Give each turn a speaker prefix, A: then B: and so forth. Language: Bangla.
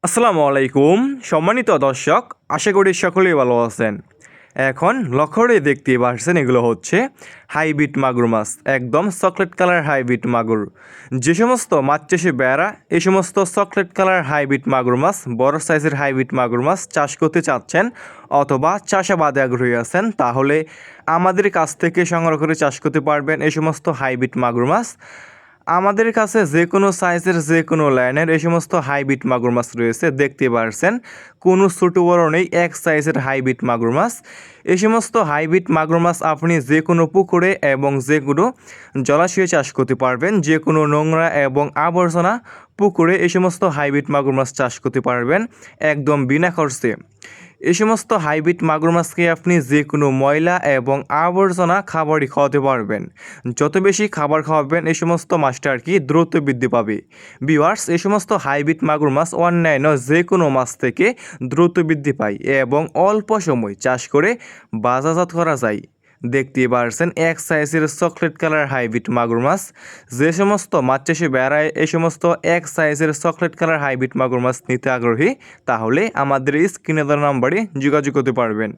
A: আসসালামু আলাইকুম সম্মানিত দর্শক, আশা করি সকলেই ভালো আছেন। এখন লক্ষ্য করে দেখতে পাচ্ছেন এগুলো হচ্ছে হাইব্রিড মাগুর মাছ, একদম চকলেট কালার হাইব্রিড মাগুর। যে সমস্ত মাছ চাষি বেড়া এই সমস্ত চকলেট কালার হাইব্রিড মাগুর মাছ, বড় সাইজের হাইব্রিড মাগুর মাছ চাষ করতে চাচ্ছেন অথবা চাষাবাদে আগ্রহী আছেন, তাহলে আমাদের কাছ থেকে সংগ্রহ করে চাষ করতে পারবেন এই সমস্ত হাইব্রিড মাগুর মাছ। আমাদের কাছে যে কোনো সাইজের যে কোনো লাইনের এই সমস্ত হাইব্রিড মাগুর মাছ রয়েছে, দেখতে পারছেন কোনো ছোটো বড় নেই, এক সাইজের হাইব্রিড মাগুর মাছ। এই সমস্ত হাইব্রিড মাগুর মাছ আপনি যে কোনো পুকুরে এবং যে কোনো জলাশয়ে চাষ করতে পারবেন। যে কোনো নোংরা এবং আবর্জনা পুকুরে এই সমস্ত হাইব্রিড মাগুর মাছ চাষ করতে পারবেন একদম বিনা খরচে। এই সমস্ত হাইব্রিড মাগুর মাছকে আপনি যে কোনো ময়লা এবং আবর্জনা খাবারই খাওয়াতে পারবেন। যত বেশি খাবার খাওয়াবেন এই সমস্ত মাছটা আর কি দ্রুত বৃদ্ধি পাবে। ভিউয়ার্স, এই সমস্ত হাইব্রিড মাগুর মাছ অন্যান্য যে কোনো মাছ থেকে দ্রুত বৃদ্ধি পায় এবং অল্প সময় চাষ করে বাজারজাত করা যায়। দেখতে পারছেন এক সাইজের চকলেট কালার হাইব্রিড মাগুর মাছ। যে সমস্ত মাছ চাষি বেড়ায় এই সমস্ত এক সাইজের চকলেট কালার হাইব্রিড মাগুর মাছ নিতে আগ্রহী, তাহলে আমাদের স্ক্রিনে দেওয়া নাম্বারে যোগাযোগ করতে পারবেন।